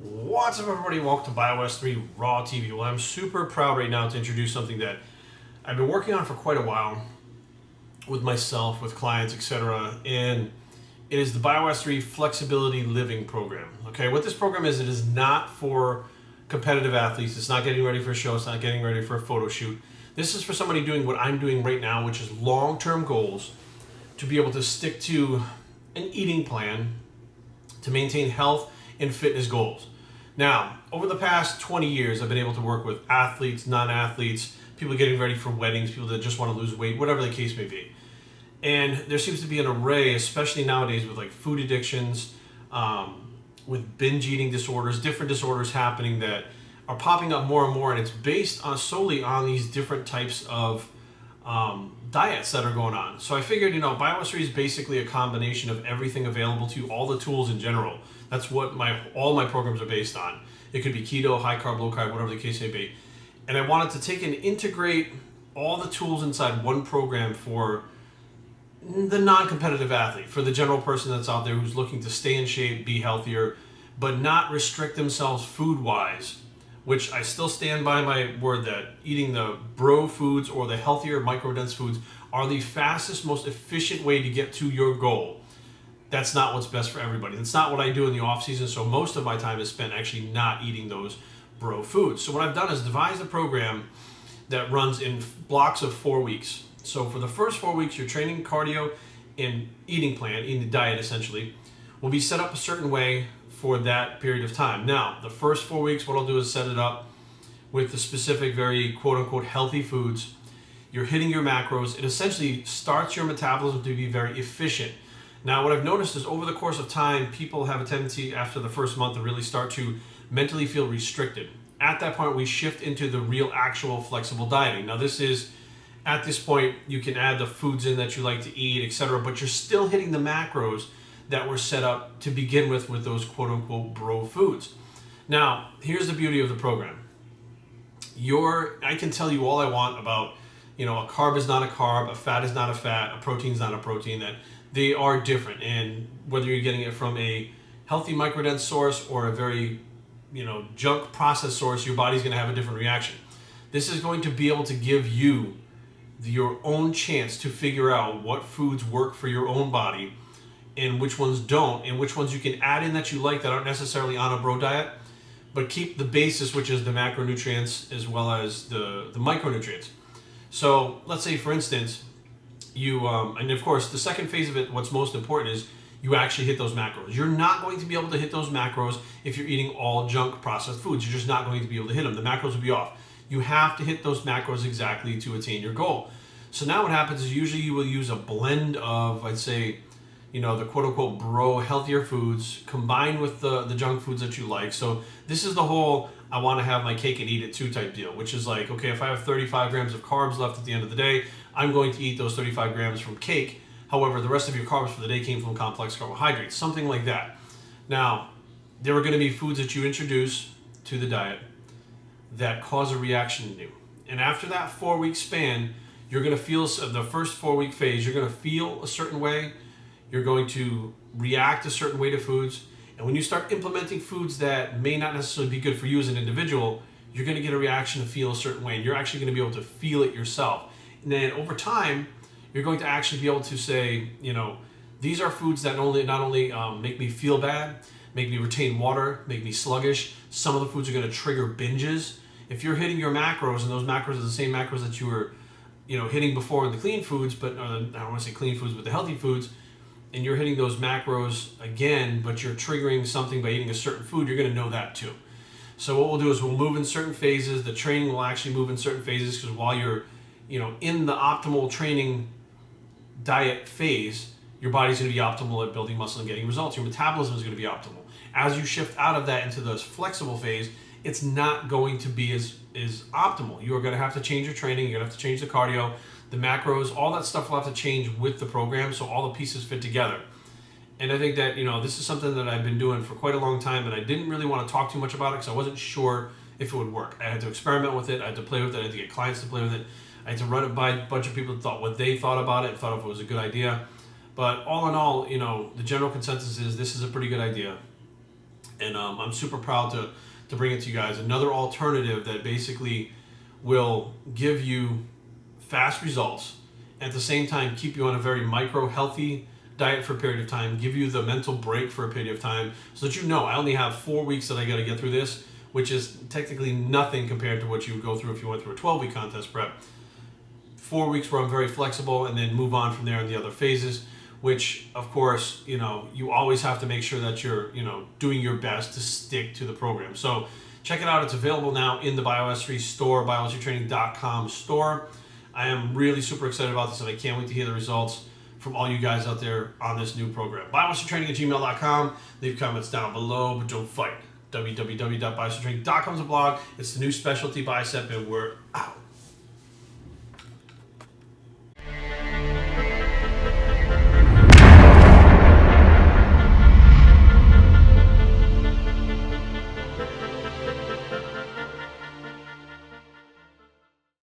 What's up, everybody? Welcome to Bios3 Raw TV. Well, I'm super proud right now to introduce something that I've been working on for quite a while with myself, with clients, etc. And it is the Bios3 Flexibility Living Program. Okay, what this program is, it is not for competitive athletes. It's not getting ready for a show. It's not getting ready for a photo shoot. This is for somebody doing what I'm doing right now, which is long-term goals to be able to stick to an eating plan to maintain health and fitness goals. Now, over the past 20 years, I've been able to work with athletes, non-athletes, people getting ready for weddings, people that just want to lose weight, whatever the case may be. And there seems to be an array, especially nowadays with like food addictions, with binge eating disorders, different disorders happening that are popping up more and more, and it's based on solely on these different types of diets that are going on. So I figured, Bios3 is basically a combination of everything available to you, all the tools in general. That's what all my programs are based on. It could be keto, high carb, low carb, whatever the case may be. And I wanted to take and integrate all the tools inside one program for the non-competitive athlete, for the general person that's out there who's looking to stay in shape, be healthier, but not restrict themselves food-wise, which I still stand by my word that eating the bro foods or the healthier microdense foods are the fastest, most efficient way to get to your goal. That's not what's best for everybody. That's not what I do in the off season, so most of my time is spent actually not eating those bro foods. So what I've done is devised a program that runs in blocks of 4 weeks. So for the first 4 weeks, your training, cardio, and eating plan, eating the diet essentially, will be set up a certain way for that period of time. Now, the first 4 weeks, what I'll do is set it up with the specific, very quote-unquote healthy foods. You're hitting your macros. It essentially starts your metabolism to be very efficient. Now, what I've noticed is over the course of time, people have a tendency after the first month to really start to mentally feel restricted. At that point, we shift into the real, actual flexible dieting. Now, this is, at this point, you can add the foods in that you like to eat, etc., but you're still hitting the macros that were set up to begin with those quote-unquote bro foods. Now, here's the beauty of the program. I can tell you all I want about, a carb is not a carb, a fat is not a fat, a protein is not a protein, that they are different. And whether you're getting it from a healthy microdense source or a very, junk processed source, your body's going to have a different reaction. This is going to be able to give you your own chance to figure out what foods work for your own body and which ones don't, and which ones you can add in that you like that aren't necessarily on a bro diet, but keep the basis, which is the macronutrients as well as the micronutrients. So let's say, for instance, you, and of course, the second phase of it, what's most important is you actually hit those macros. You're not going to be able to hit those macros if you're eating all junk processed foods. You're just not going to be able to hit them. The macros will be off. You have to hit those macros exactly to attain your goal. So now what happens is usually you will use a blend of, I'd say, the quote-unquote bro healthier foods combined with the junk foods that you like. So this is the whole I want to have my cake and eat it too type deal, which is like, okay, if I have 35 grams of carbs left at the end of the day, I'm going to eat those 35 grams from cake. However, the rest of your carbs for the day came from complex carbohydrates, something like that. Now, there are going to be foods that you introduce to the diet that cause a reaction in you. And after that 4 week span, you're going to feel, the first 4 week phase, you're going to feel a certain way. You're going to react a certain way to foods. And when you start implementing foods that may not necessarily be good for you as an individual, you're going to get a reaction to feel a certain way. And you're actually going to be able to feel it yourself. And then over time, you're going to actually be able to say, these are foods that not only make me feel bad, make me retain water, make me sluggish. Some of the foods are going to trigger binges. If you're hitting your macros, and those macros are the same macros that you were, hitting before in the clean foods, but I don't want to say clean foods, but the healthy foods, and you're hitting those macros again, but you're triggering something by eating a certain food, you're going to know that too. So what we'll do is we'll move in certain phases. The training will actually move in certain phases because while you're, in the optimal training diet phase, your body's going to be optimal at building muscle and getting results. Your metabolism is going to be optimal. As you shift out of that into this flexible phase, it's not going to be as optimal. You are going to have to change your training. You're going to have to change the cardio, the macros, all that stuff will have to change with the program so all the pieces fit together. And I think that, this is something that I've been doing for quite a long time, and I didn't really want to talk too much about it because I wasn't sure if it would work. I had to experiment with it. I had to play with it. I had to get clients to play with it. I had to run it by a bunch of people that thought what they thought about it and thought if it was a good idea. But all in all, the general consensus is this is a pretty good idea. And I'm super proud to bring it to you guys. Another alternative that basically will give you fast results, at the same time keep you on a very micro healthy diet for a period of time, give you the mental break for a period of time, so that you know I only have 4 weeks that I got to get through this, which is technically nothing compared to what you would go through if you went through a 12-week contest prep. 4 weeks where I'm very flexible, and then move on from there in the other phases, which of course, you always have to make sure that you're, doing your best to stick to the program. So check it out. It's available now in the Bios3 store, biosretraining.com store. I am really super excited about this, and I can't wait to hear the results from all you guys out there on this new program. biosretraining@gmail.com. Leave comments down below, but don't fight. www.biosretraining.com is a blog. It's the new specialty bicep, and we're out.